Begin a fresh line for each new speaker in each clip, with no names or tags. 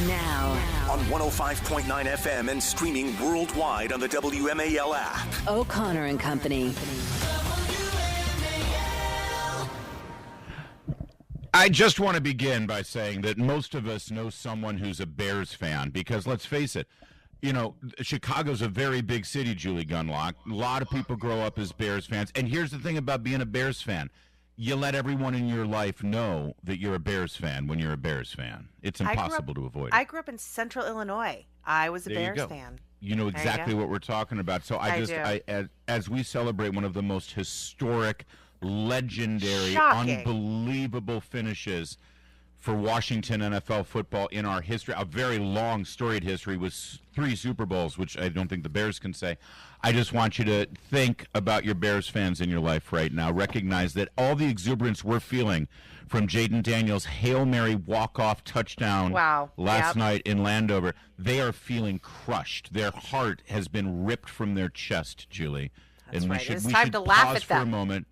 Now,
on 105.9 FM and streaming worldwide on the WMAL app.
O'Connor and Company.
I just want to begin by saying that most of us know someone who's a Bears fan because, let's face it, you know, Chicago's a very big city, Julie Gunlock. A lot of people grow up as Bears fans. And here's the thing about being a Bears fan. You let everyone in your life know that you're a Bears fan when you're a Bears fan. It's impossible to avoid it.
I grew up in Central Illinois. I was a Bears fan.
You know exactly what we're talking about. So as we celebrate one of the most historic, legendary, unbelievable finishes for Washington NFL football in our history, a very long, storied history with 3 Super Bowls, which I don't think the Bears can say. I just want you to think about your Bears fans in your life right now. Recognize that all the exuberance we're feeling from Jaden Daniels' Hail Mary walk-off touchdown last night in Landover, they are feeling crushed. Their heart has been ripped from their chest, Julie.
That's
and
right.
we should
to laugh
pause
at
for a moment.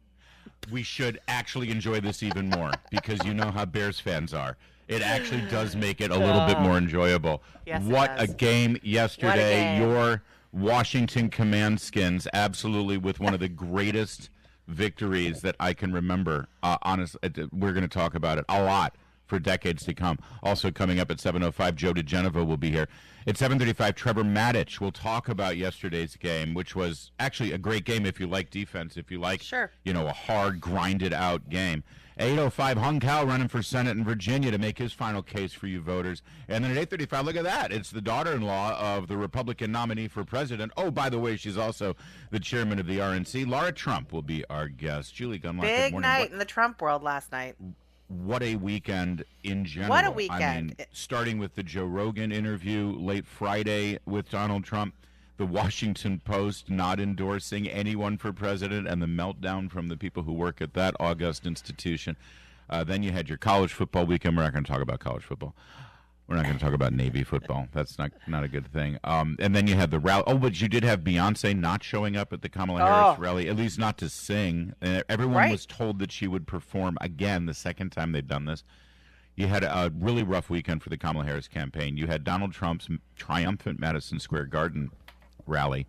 We should actually enjoy this even more because you know how Bears fans are. It actually does make it a little bit more enjoyable.
Yes,
what a game yesterday. Your Washington Commandskins, absolutely with one of the greatest victories that I can remember. Honestly, we're going to talk about it a lot for decades to come. Also coming up at 7:05, Joe DeGenova will be here. At 7:35, Trevor Maddich will talk about yesterday's game, which was actually a great game if you like defense, if you like, a hard, grinded-out game. 8:05, Hung Cao running for Senate in Virginia to make his final case for you voters. And then at 8:35, look at that. It's the daughter-in-law of the Republican nominee for president. Oh, by the way, she's also the chairman of the RNC. Laura Trump will be our guest. Julie Gunlock, good morning.
Big night in the Trump world last night.
What a weekend in general.
What a weekend.
I mean, starting with the Joe Rogan interview late Friday with Donald Trump, the Washington Post not endorsing anyone for president, and the meltdown from the people who work at that august institution. Then you had your college football weekend. We're not going to talk about college football. We're not going to talk about Navy football. That's not a good thing. And then you had the rally. Oh, but you did have Beyonce not showing up at the Kamala Harris rally, at least not to sing. Everyone was told that she would perform again the second time they'd done this. You had a really rough weekend for the Kamala Harris campaign. You had Donald Trump's triumphant Madison Square Garden rally.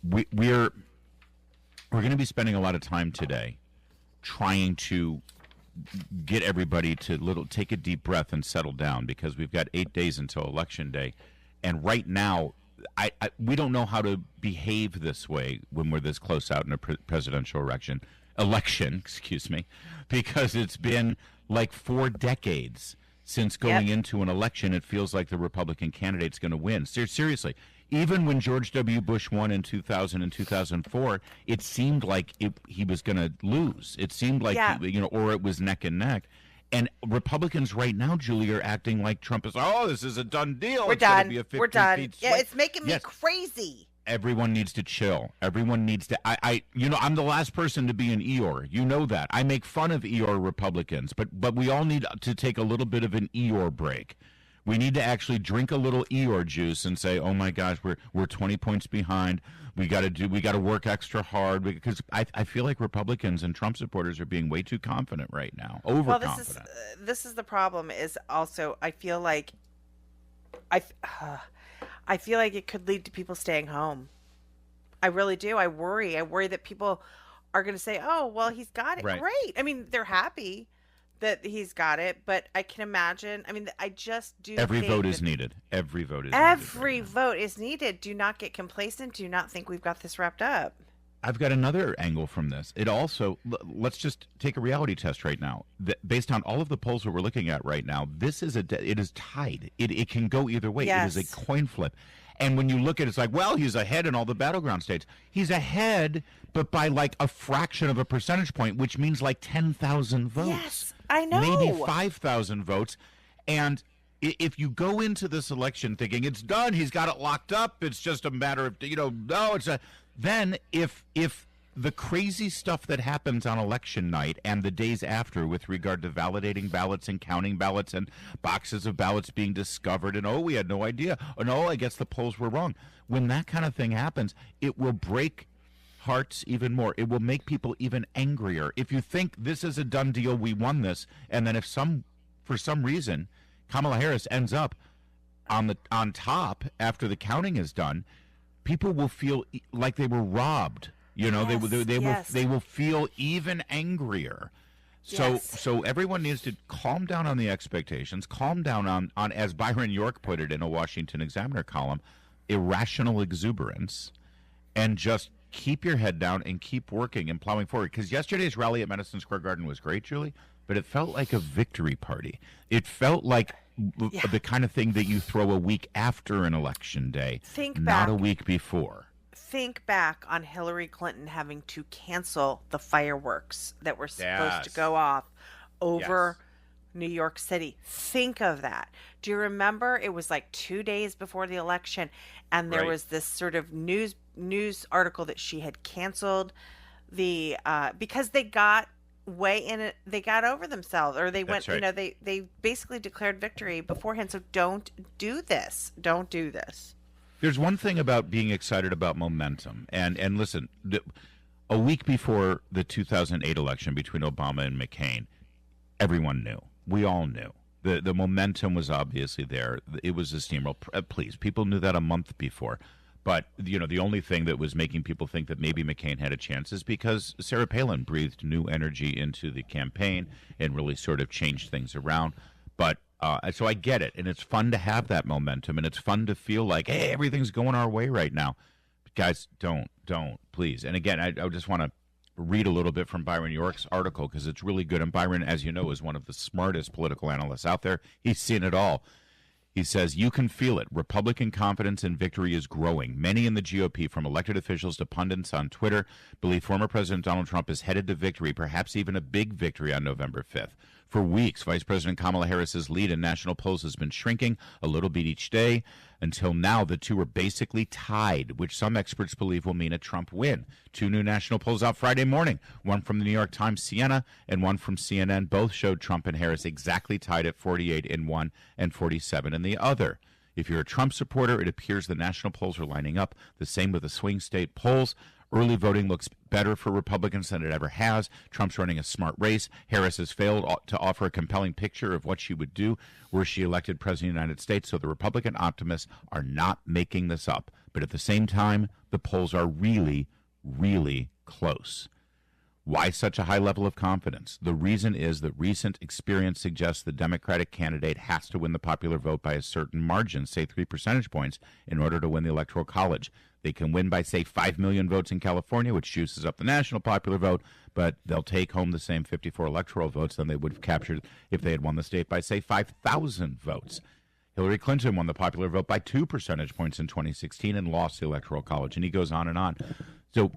We're going to be spending a lot of time today trying to get everybody to take a deep breath and settle down because we've got 8 days until Election Day. And right now, we don't know how to behave this way when we're this close out in a presidential election, because it's been like 4 decades since going into an election. It feels like the Republican candidate's going to win. Seriously. Even when George W. Bush won in 2000 and 2004, it seemed like he was going to lose. It seemed like, or it was neck and neck. And Republicans right now, Julie, are acting like Trump is, this is a done deal.
We're done. We're done. Yeah, it's making me crazy.
Everyone needs to chill. Everyone needs to, I'm the last person to be an Eeyore. You know that. I make fun of Eeyore Republicans, but we all need to take a little bit of an Eeyore break. We need to actually drink a little Eeyore juice and say, "Oh my gosh, we're 20 points behind. We got to work extra hard," because I feel like Republicans and Trump supporters are being way too confident right now, overconfident.
Well, this is the problem. Is also I feel like it could lead to people staying home. I really do. I worry that people are going to say, "Oh, well, he's got it.
Right.
Great." I mean, they're happy that he's got it, but I can imagine. I mean, I just do.
Every vote is needed. Every vote is needed.
Every vote is needed. Do not get complacent. Do not think we've got this wrapped up.
I've got another angle from this. It also, let's just take a reality test right now. Based on all of the polls that we're looking at right now, it is tied. It can go either way.
Yes.
It is a coin flip. And when you look at it, it's like, well, he's ahead in all the battleground states. He's ahead, but by like a fraction of a percentage point, which means like 10,000 votes.
Yes, I know.
Maybe 5,000 votes. And if you go into this election thinking it's done, he's got it locked up, it's just a matter of, then if the crazy stuff that happens on election night and the days after with regard to validating ballots and counting ballots and boxes of ballots being discovered and, we had no idea. Oh, no, I guess the polls were wrong. When that kind of thing happens, it will break hearts even more. It will make people even angrier. If you think this is a done deal, we won this, and then for some reason Kamala Harris ends up on top, after the counting is done, people will feel like they were robbed. You know, they will feel even angrier. So everyone needs to calm down on the expectations, calm down on as Byron York put it in a Washington Examiner column, irrational exuberance, and just keep your head down and keep working and plowing forward. Because yesterday's rally at Madison Square Garden was great, Julie, but it felt like a victory party. It felt like the kind of thing that you throw a week after an election day, not a week before.
Think back on Hillary Clinton having to cancel the fireworks that were supposed to go off over New York City. Think of that. Do you remember it was like 2 days before the election, and there was this sort of news article that she had canceled the because they got way in it, they got over themselves, or they went, they basically declared victory beforehand. So don't do this. Don't do this.
There's one thing about being excited about momentum, and listen, a week before the 2008 election between Obama and McCain, everyone knew. We all knew. The momentum was obviously there. It was a steamroll. Please, people knew that a month before. But, the only thing that was making people think that maybe McCain had a chance is because Sarah Palin breathed new energy into the campaign and really sort of changed things around. But so I get it, and it's fun to have that momentum, and it's fun to feel like, hey, everything's going our way right now. But guys, don't, please. And again, I just want to read a little bit from Byron York's article because it's really good. And Byron, as you know, is one of the smartest political analysts out there. He's seen it all. He says, you can feel it. Republican confidence in victory is growing. Many in the GOP, from elected officials to pundits on Twitter, believe former President Donald Trump is headed to victory, perhaps even a big victory on November 5th. For weeks, Vice President Kamala Harris's lead in national polls has been shrinking a little bit each day. Until now, the two are basically tied, which some experts believe will mean a Trump win. Two new national polls out Friday morning, one from the New York Times Siena and one from CNN. Both showed Trump and Harris exactly tied at 48 in one and 47 in the other. If you're a Trump supporter, it appears the national polls are lining up. The same with the swing state polls. Early voting looks better for Republicans than it ever has. Trump's running a smart race. Harris has failed to offer a compelling picture of what she would do were she elected president of the United States. So the Republican optimists are not making this up. But at the same time, the polls are really, really close. Why such a high level of confidence? The reason is that recent experience suggests the Democratic candidate has to win the popular vote by a certain margin, say 3 percentage points, in order to win the Electoral College. They can win by, say, 5 million votes in California, which juices up the national popular vote, but they'll take home the same 54 electoral votes than they would have captured if they had won the state by, say, 5,000 votes. Hillary Clinton won the popular vote by 2 percentage points in 2016 and lost the Electoral College, and he goes on and on. So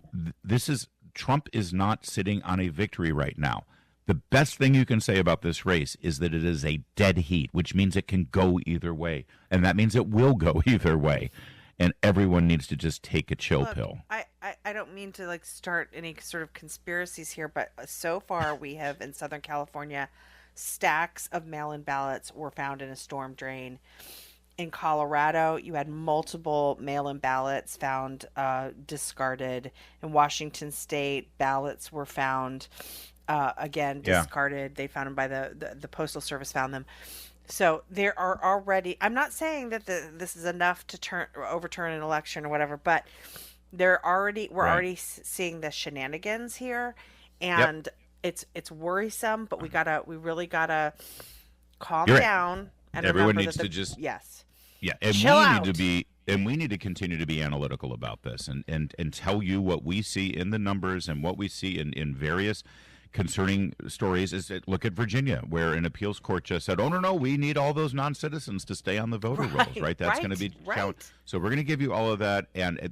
Trump is not sitting on a victory right now. The best thing you can say about this race is that it is a dead heat, which means it can go either way, and that means it will go either way. And everyone needs to just take a chill pill.
I don't mean to start any sort of conspiracies here, but so far we have in Southern California stacks of mail-in ballots were found in a storm drain. In Colorado, you had multiple mail-in ballots found discarded. In Washington State, ballots were found discarded. They found them by the Postal Service found them. So there are already, I'm not saying that this is enough to overturn an election or whatever, but we're already seeing the shenanigans here, and it's worrisome, but we really gotta calm down and
everyone needs to just and
chill out.
We need to continue to be analytical about this and tell you what we see in the numbers and what we see in various concerning stories. Is look at Virginia, where an appeals court just said, no, we need all those non-citizens to stay on the voter rolls, right? That's going to be count. So we're going to give you all of that, and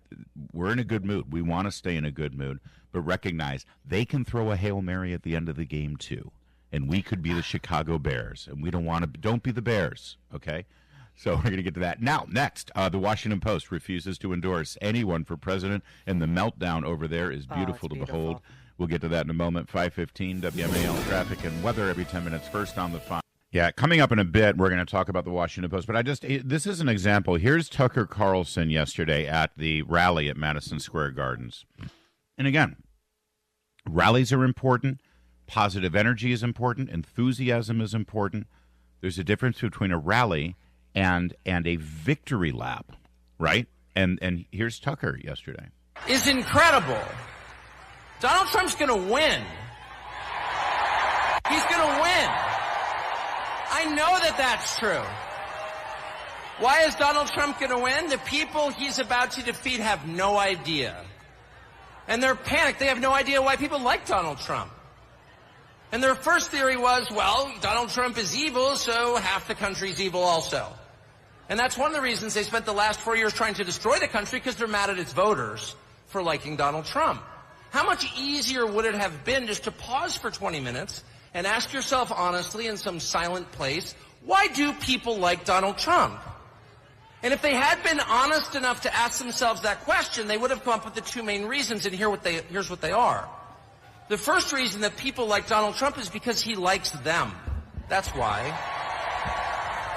we're in a good mood. We want to stay in a good mood, but recognize they can throw a Hail Mary at the end of the game too, and we could be the Chicago Bears, and we don't be the Bears, okay? So we're going to get to that. Now, next, the Washington Post refuses to endorse anyone for president, and the meltdown over there is beautiful to behold. We'll get to that in a moment. 5:15 WMAL traffic and weather every 10 minutes. First on the 5. Yeah, coming up in a bit, we're going to talk about the Washington Post. But this is an example. Here's Tucker Carlson yesterday at the rally at Madison Square Gardens. And again, rallies are important. Positive energy is important. Enthusiasm is important. There's a difference between a rally and a victory lap, right? And here's Tucker yesterday.
Is incredible. Donald Trump's going to win. He's going to win. I know that that's true. Why is Donald Trump going to win? The people he's about to defeat have no idea. And they're panicked. They have no idea why people like Donald Trump. And their first theory was, well, Donald Trump is evil, so half the country's evil also. And that's one of the reasons they spent the last 4 years trying to destroy the country, because they're mad at its voters for liking Donald Trump. How much easier would it have been just to pause for 20 minutes and ask yourself honestly in some silent place, why do people like Donald Trump? And if they had been honest enough to ask themselves that question, they would have come up with the two main reasons, and here's what they are. The first reason that people like Donald Trump is because he likes them. That's why.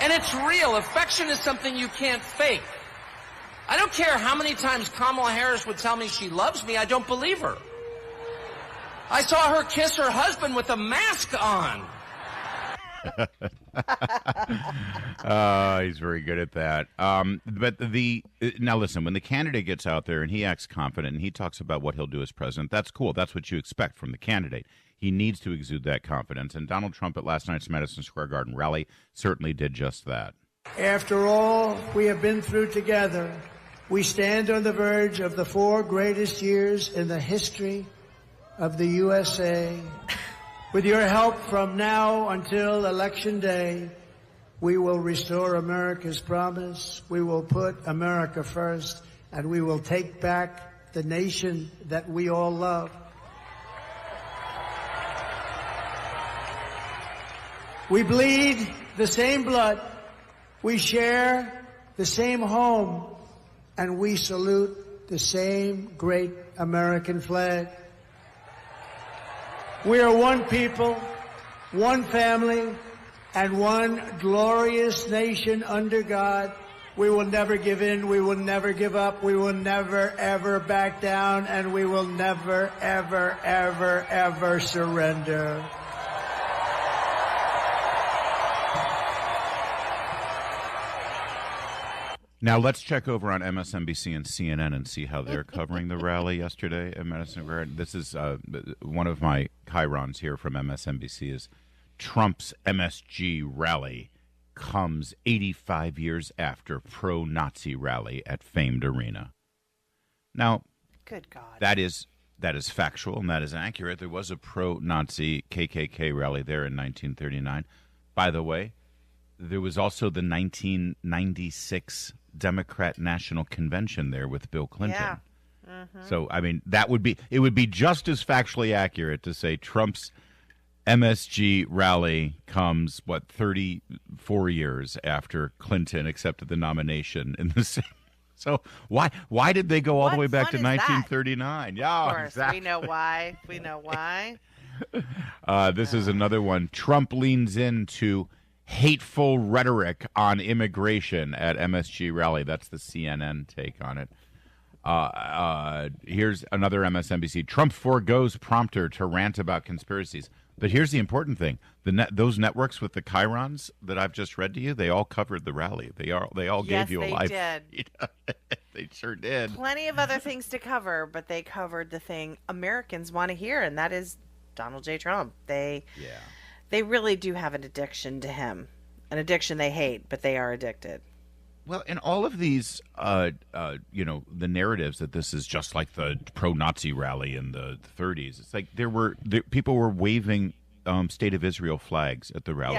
And it's real. Affection is something you can't fake. I don't care how many times Kamala Harris would tell me she loves me, I don't believe her. I saw her kiss her husband with a mask on.
He's very good at that. But now listen, when the candidate gets out there and he acts confident and he talks about what he'll do as president, that's cool. That's what you expect from the candidate. He needs to exude that confidence. And Donald Trump at last night's Madison Square Garden rally certainly did just that.
After all we have been through together, we stand on the verge of the 4 greatest years in the history of the USA. With your help from now until Election Day, we will restore America's promise. We will put America first, and we will take back the nation that we all love. We bleed the same blood. We share the same home, and we salute the same great American flag. We are one people, one family, and one glorious nation under God. We will never give in. We will never give up. We will never, ever back down. And we will never, ever, ever, ever surrender.
Now let's check over on MSNBC and CNN and see how they're covering the rally yesterday at Madison Square Garden. This is one of my chyrons here from MSNBC is Trump's MSG rally comes 85 years after pro-Nazi rally at famed arena. Now,
good God,
that is factual and that is accurate. There was a pro-Nazi KKK rally there in 1939. By the way, there was also the 1996 Democrat National Convention there with Bill Clinton.
Yeah. Mm-hmm.
So, I mean, it would be just as factually accurate to say Trump's MSG rally comes, 34 years after Clinton accepted the nomination in the same. So why did they go all the way back to 1939? Yeah,
of course,
exactly.
We know why. We know why.
This is another one. Trump leans into hateful rhetoric on immigration at MSG rally. That's the CNN take on it. Here's another MSNBC. Trump forgoes prompter to rant about conspiracies. But here's the important thing. Those networks with the chyrons that I've just read to you, they all covered the rally. They all gave you a live.
Yes, they
did. They sure did.
Plenty of other things to cover, but they covered the thing Americans want to hear, and that is Donald J. Trump. They really do have an addiction to him. An addiction they hate, but they are addicted.
Well, in all of these, the narratives that this is just like the pro-Nazi rally in the 30s, it's like people were waving State of Israel flags at the rally.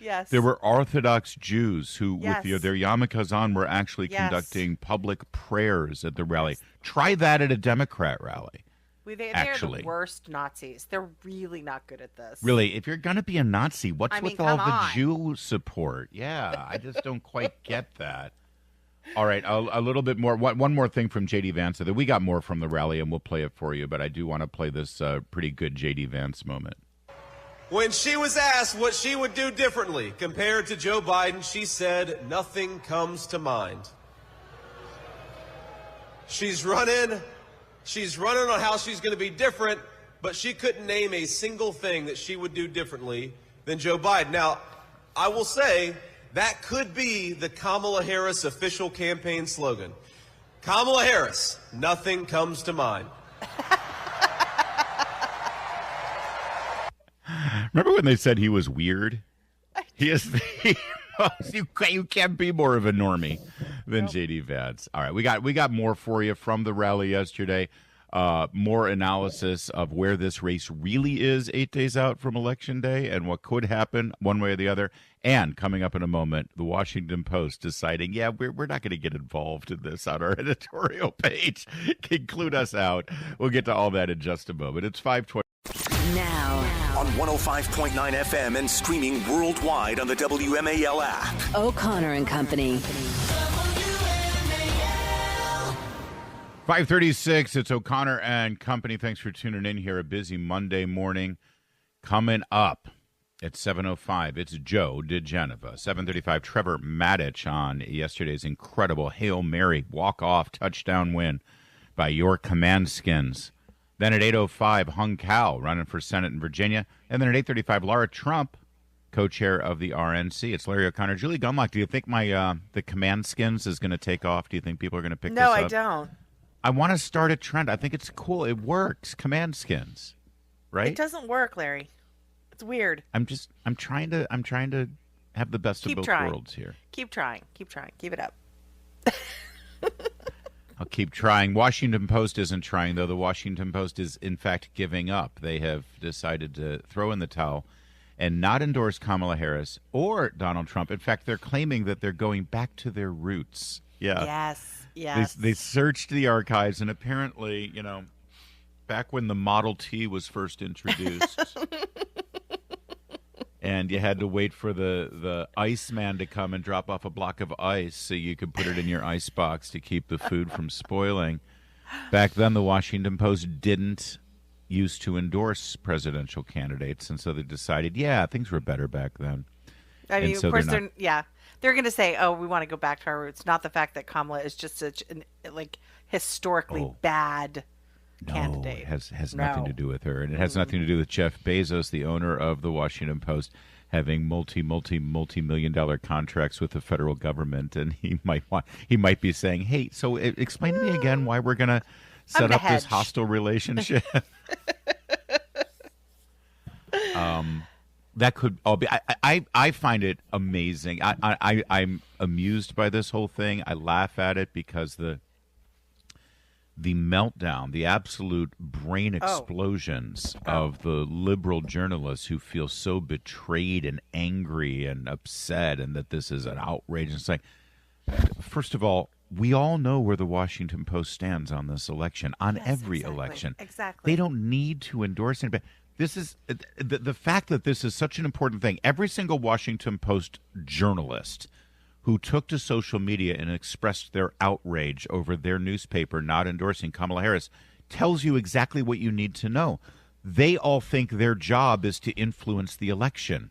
Yes,
there were Orthodox Jews who,
yes,
with their yarmulkes on, were actually conducting public prayers at the rally. Try that at a Democrat rally.
They're the worst Nazis. They're really not good at this.
Really, if you're going to be a Nazi, what's with all the
on.
Jew support? Yeah, I just don't quite get that. All right, a little bit more. One more thing from J.D. Vance. We got more from the rally, and we'll play it for you, but I do want to play this pretty good J.D. Vance moment.
When she was asked what she would do differently compared to Joe Biden, she said, "Nothing comes to mind." She's running on how she's going to be different, but she couldn't name a single thing that she would do differently than Joe Biden. Now, I will say that could be the Kamala Harris official campaign slogan. Kamala Harris, nothing comes to mind.
Remember when they said he was weird? He is. You can't be more of a normie than J.D. Vance. All right, we got more for you from the rally yesterday. More analysis of where this race really is 8 days out from Election Day and what could happen one way or the other. And coming up in a moment, the Washington Post deciding, we're not going to get involved in this on our editorial page. Include us out. We'll get to all that in just a moment. It's 5:20.
Now
on 105.9 FM and streaming worldwide on the WMAL app.
O'Connor and Company.
5:36. It's O'Connor and Company. Thanks for tuning in here. A busy Monday morning. Coming up at 7:05, it's Joe DeGeneva. 7:35, Trevor Maddich on yesterday's incredible Hail Mary walk-off touchdown win by your Commandskins. Then at 8:05, Hung Cao running for Senate in Virginia. And then at 8:35, Laura Trump, co-chair of the RNC. It's Larry O'Connor. Julie Gunlock, do you think the Commandskins is going to take off? Do you think people are going to pick this up?
No, I don't.
I want to start a trend. I think it's cool. It works. Commandskins, right?
It doesn't work, Larry. It's weird.
I'm trying to have the best of both worlds here.
Keep trying. Keep it up.
I'll keep trying. Washington Post isn't trying, though. The Washington Post is, in fact, giving up. They have decided to throw in the towel and not endorse Kamala Harris or Donald Trump. In fact, they're claiming that they're going back to their roots. Yeah.
Yes.
They searched the archives, and apparently, back when the Model T was first introduced, and you had to wait for the Iceman to come and drop off a block of ice so you could put it in your ice box to keep the food from spoiling. Back then, the Washington Post didn't used to endorse presidential candidates, and so they decided, things were better back then.
I mean, of course, they're going to say, "Oh, we want to go back to our roots." Not the fact that Kamala is just such an historically bad candidate.
It has nothing to do with her, and it has nothing to do with Jeff Bezos, the owner of the Washington Post, having multi-million-dollar contracts with the federal government, and he might be saying, "Hey, so explain to me again why we're going to set up this hostile relationship." That could all be. I find it amazing. I'm amused by this whole thing. I laugh at it because the meltdown, the absolute brain explosions of the liberal journalists who feel so betrayed and angry and upset, and that this is an outrage. It's like, first of all, we all know where the Washington Post stands on this election, on every election.
Exactly.
They don't need to endorse anybody. This is the fact that this is such an important thing. Every single Washington Post journalist who took to social media and expressed their outrage over their newspaper not endorsing Kamala Harris tells you exactly what you need to know. They all think their job is to influence the election,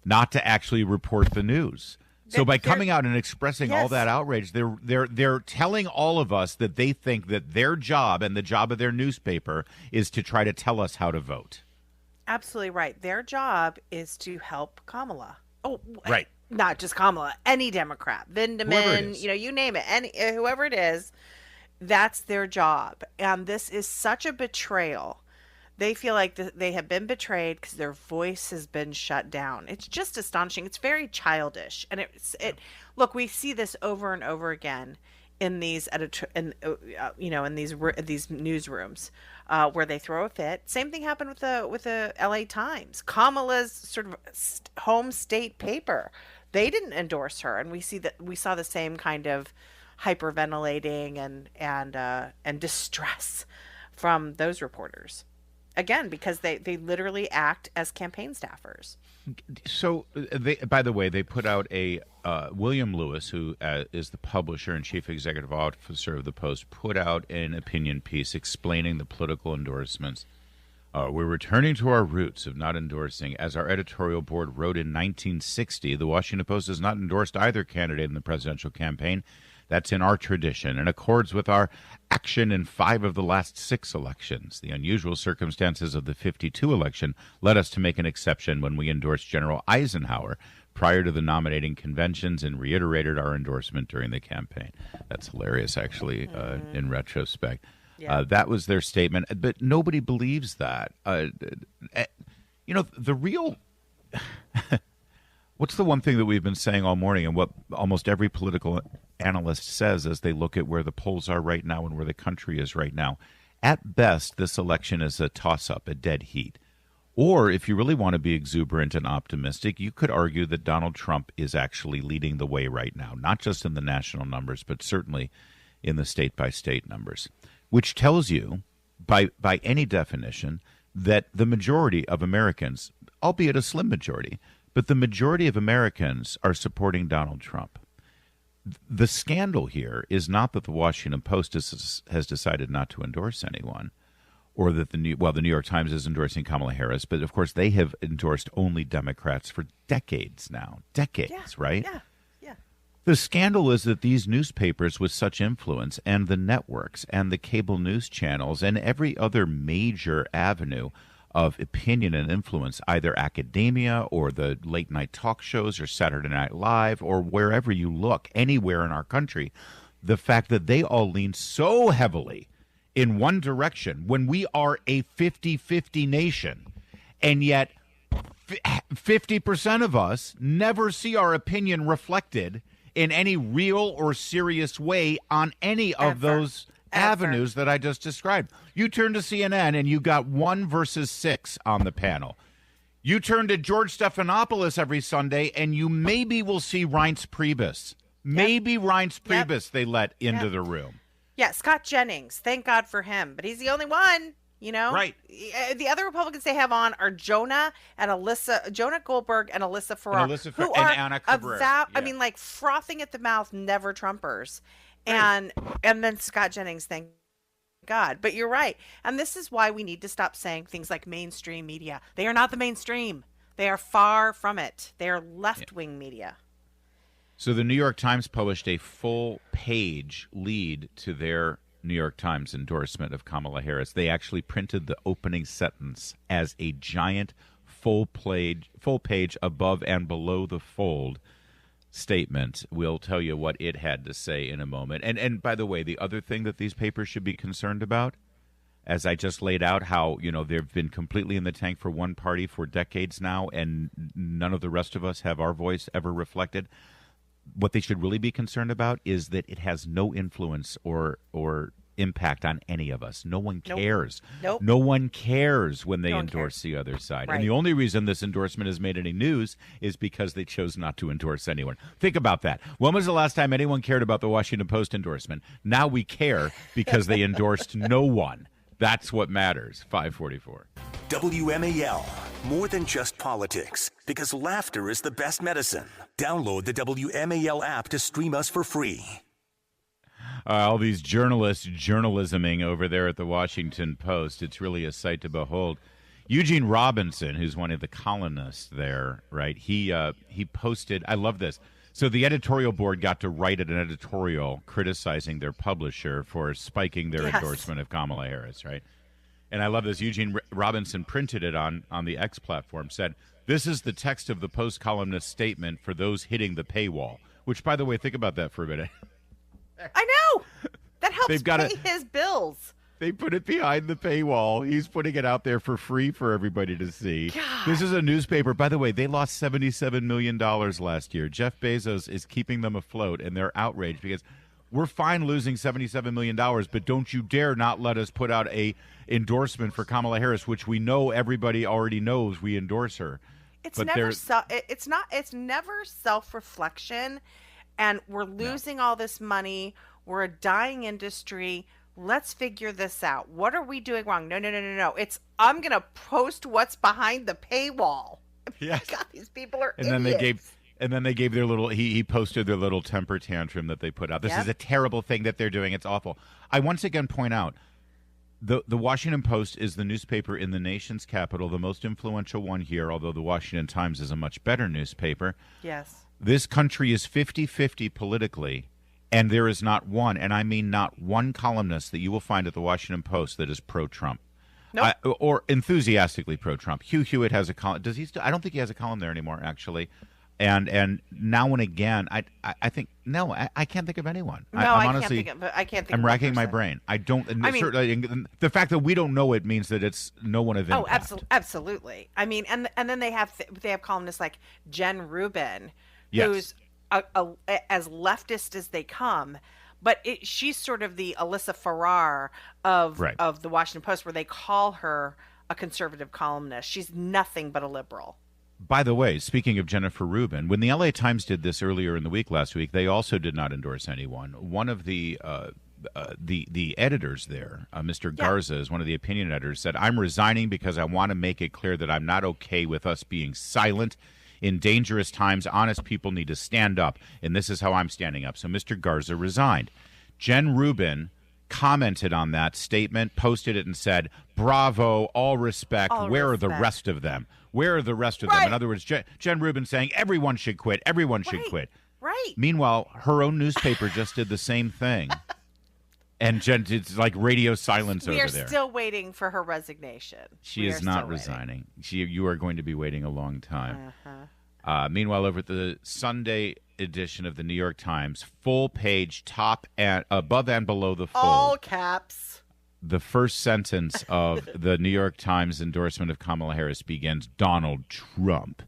not to actually report the news. So by coming out and expressing all that outrage, they're telling all of us that they think that their job and the job of their newspaper is to try to tell us how to vote.
Absolutely right. Their job is to help Kamala. Oh,
right.
Not just Kamala, any Democrat, Vindman, you name it, whoever it is, that's their job. And this is such a betrayal. They feel like they have been betrayed because their voice has been shut down. It's just astonishing. It's very childish, and look, we see this over and over again in these in these newsrooms where they throw a fit. Same thing happened with the LA Times, Kamala's sort of home state paper. They didn't endorse her, and we saw the same kind of hyperventilating and distress from those reporters. Again, because they literally act as campaign staffers.
So, by the way, they put out a William Lewis, who is the publisher and chief executive officer of the Post, put out an opinion piece explaining the political endorsements. We're returning to our roots of not endorsing. As our editorial board wrote in 1960, the Washington Post has not endorsed either candidate in the presidential campaign. That's in our tradition and accords with our action in 5 of the last 6 elections. The unusual circumstances of the 52 election led us to make an exception when we endorsed General Eisenhower, prior to the nominating conventions and reiterated our endorsement during the campaign. That's hilarious, actually, in retrospect. Yeah. That was their statement, but nobody believes that. The real... What's the one thing that we've been saying all morning, and what almost every political analyst says as they look at where the polls are right now and where the country is right now? At best, this election is a toss-up, a dead heat. Or if you really want to be exuberant and optimistic, you could argue that Donald Trump is actually leading the way right now, not just in the national numbers, but certainly in the state-by-state numbers, which tells you, by any definition, that the majority of Americans, albeit a slim majority, but the majority of Americans are supporting Donald Trump. The scandal here is not that the Washington Post has decided not to endorse anyone, or that the New York Times is endorsing Kamala Harris, but of course they have endorsed only Democrats for decades now. Right?
Yeah.
The scandal is that these newspapers with such influence, and the networks and the cable news channels and every other major avenue of opinion and influence, either academia or the late night talk shows or Saturday Night Live or wherever you look, anywhere in our country, the fact that they all lean so heavily in one direction when we are a 50-50 nation, and yet 50% of us never see our opinion reflected in any real or serious way on any of those avenues that I just described. You turn to CNN and you got 1 versus 6 on the panel. You turn to George Stephanopoulos every Sunday and you maybe will see Reince Priebus. Maybe Reince Priebus they let into the room.
Yeah, Scott Jennings. Thank God for him. But he's the only one, Right. The other Republicans they have on are Jonah Goldberg and Alyssa Farrar.
And Anna Cabrera.
Frothing at the mouth, never Trumpers. And then Scott Jennings, thank God. But you're right. And this is why we need to stop saying things like mainstream media. They are not the mainstream. They are far from it. They are left-wing media.
So the New York Times published a full-page lead to their New York Times endorsement of Kamala Harris. They actually printed the opening sentence as a giant full page above and below the fold statement. We'll tell you what it had to say in a moment. And by the way, the other thing that these papers should be concerned about, as I just laid out how, they've been completely in the tank for one party for decades now, and none of the rest of us have our voice ever reflected. What they should really be concerned about is that it has no influence or impact on any of us. No one cares.
Nope.
No one cares when they endorse the other side.
Right.
And the only reason this endorsement has made any news is because they chose not to endorse anyone. Think about that. When was the last time anyone cared about the Washington Post endorsement? Now we care because they endorsed no one. That's what matters. 544.
WMAL, more than just politics, because laughter is the best medicine. Download the WMAL app to stream us for free.
All these journalists journalisming over there at the Washington Post. It's really a sight to behold. Eugene Robinson, who's one of the columnists there, right? He posted, I love this. So the editorial board got to write an editorial criticizing their publisher for spiking their endorsement of Kamala Harris, right? And I love this. Eugene Robinson printed it on the X platform, said, "This is the text of the Post columnist statement for those hitting the paywall," which, by the way, think about that for a minute.
I know. That helps pay his bills.
They put it behind the paywall. He's putting it out there for free for everybody to see.
God.
This is a newspaper. By the way, they lost $77 million last year. Jeff Bezos is keeping them afloat, and they're outraged because we're fine losing $77 million, but don't you dare not let us put out a endorsement for Kamala Harris, which we know everybody already knows we endorse her.
It's never self-reflection, and we're losing all this money. We're a dying industry. Let's figure this out. What are we doing wrong? No. It's I'm going to post what's behind the paywall.
Yes.
God, these people are
idiots. Then they gave their little, he posted their little temper tantrum that they put out. This is a terrible thing that they're doing. It's awful. I once again point out, the Washington Post is the newspaper in the nation's capital, the most influential one here, although the Washington Times is a much better newspaper.
Yes.
This country is 50-50 politically. And there is not one, and I mean not one columnist that you will find at the Washington Post that is pro-Trump.
Nope.
Or enthusiastically pro-Trump. Hugh Hewitt has a column. Does he still? I don't think he has a column there anymore, actually. And now and again, I think no, I can't think of anyone.
No,
I'm
I can't think.
I'm
of
racking my
person.
brain. I don't.
I mean,
certainly, the fact that we don't know it means that it's no one of impact.
Absolutely. I mean, and then they have columnists like Jen Rubin,
Yes.
who's as leftist as they come. But she's sort of the Alyssa Farrar of the Washington Post, where they call her a conservative columnist. She's nothing but a liberal.
By the way, speaking of Jennifer Rubin, when the LA Times did this earlier in the week last week, they also did not endorse anyone. One of the editors there, Mr. Garza, is one of the opinion editors, said, "I'm resigning because I want to make it clear that I'm not okay with us being silent. In dangerous times, honest people need to stand up, and this is how I'm standing up." So Mr. Garza resigned. Jen Rubin commented on that statement, posted it, and said, "Bravo, all respect. Where are the rest of them? Where are the rest of them?" In other words, Jen Rubin saying everyone should quit. Everyone should quit.
Right.
Meanwhile, her own newspaper just did the same thing. And Jen, it's like radio silence over there.
We are still waiting for her resignation.
She is not resigning. You are going to be waiting a long time. Meanwhile, over at the Sunday edition of the New York Times, full page, top and above and below the fold.
All caps.
The first sentence of the New York Times endorsement of Kamala Harris begins, "Donald Trump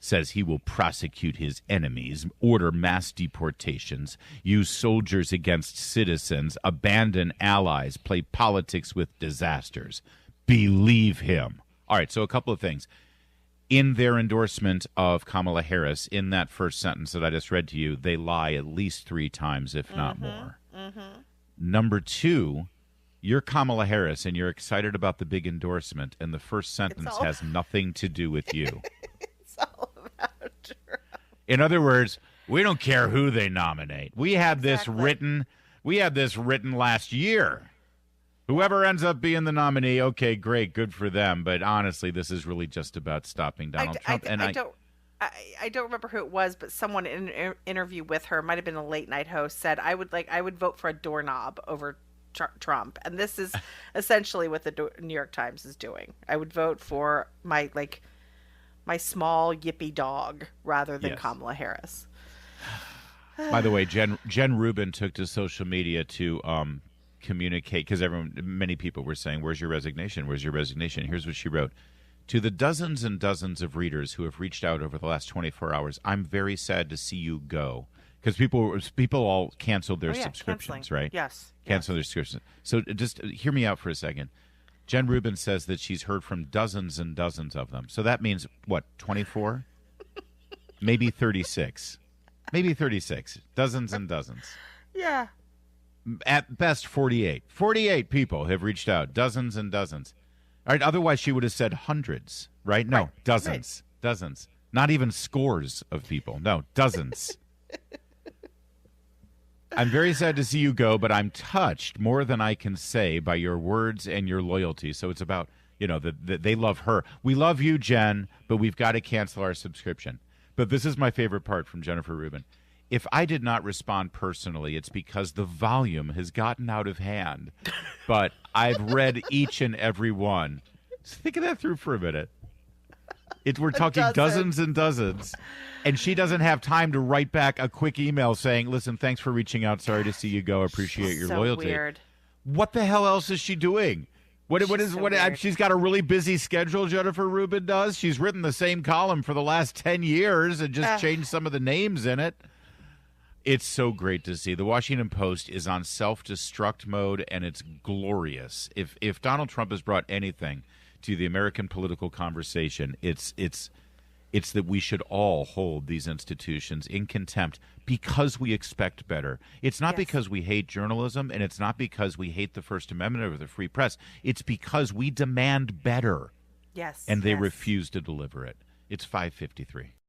says he will prosecute his enemies, order mass deportations, use soldiers against citizens, abandon allies, play politics with disasters. Believe him." All right, so a couple of things. In their endorsement of Kamala Harris, in that first sentence that I just read to you, they lie at least 3 times, if not more. Number 2, you're Kamala Harris and you're excited about the big endorsement, and the first sentence has nothing to do with you.
It's all about Trump.
In other words, we don't care who they nominate. We had this written. We had this written last year. Whoever ends up being the nominee, okay, great, good for them. But honestly, this is really just about stopping Donald Trump.
I don't remember who it was, but someone in an interview with her, might have been a late night host, said I would vote for a doorknob over Trump, and this is essentially what the New York Times is doing. I would vote for my small yippy dog rather than Kamala Harris.
By the way, Jen Rubin took to social media to communicate, because many people were saying, "Where's your resignation? Where's your resignation?" Here's what she wrote: "To the dozens and dozens of readers who have reached out over the last 24 hours, I'm very sad to see you go." Because people all canceled their subscriptions,
canceling.
Right?
Yes.
Cancel their subscriptions. So just hear me out for a second. Jen Rubin says that she's heard from dozens and dozens of them. So that means, what, 24? Maybe 36. Maybe 36. Dozens and dozens.
Yeah.
At best, 48. 48 people have reached out. Dozens and dozens. All right, otherwise she would have said hundreds, right? No, dozens. Right. Dozens. Not even scores of people. No, dozens. "I'm very sad to see you go, but I'm touched more than I can say by your words and your loyalty." So it's about, they love her. "We love you, Jen, but we've got to cancel our subscription." But this is my favorite part from Jennifer Rubin. "If I did not respond personally, it's because the volume has gotten out of hand. But I've read each and every one." Think of that through for a minute. We're talking dozens and dozens. And she doesn't have time to write back a quick email saying, "Listen, thanks for reaching out. Sorry to see you go. Appreciate your loyalty."
Weird.
What the hell else is she doing? She's got a really busy schedule, Jennifer Rubin does. She's written the same column for the last 10 years and just changed some of the names in it. It's so great to see. The Washington Post is on self-destruct mode, and it's glorious. If Donald Trump has brought anything to the American political conversation, it's that we should all hold these institutions in contempt because we expect better. It's not because we hate journalism, and it's not because we hate the First Amendment or the free press. It's because we demand better.
Yes.
And they refuse to deliver it. It's 5:53.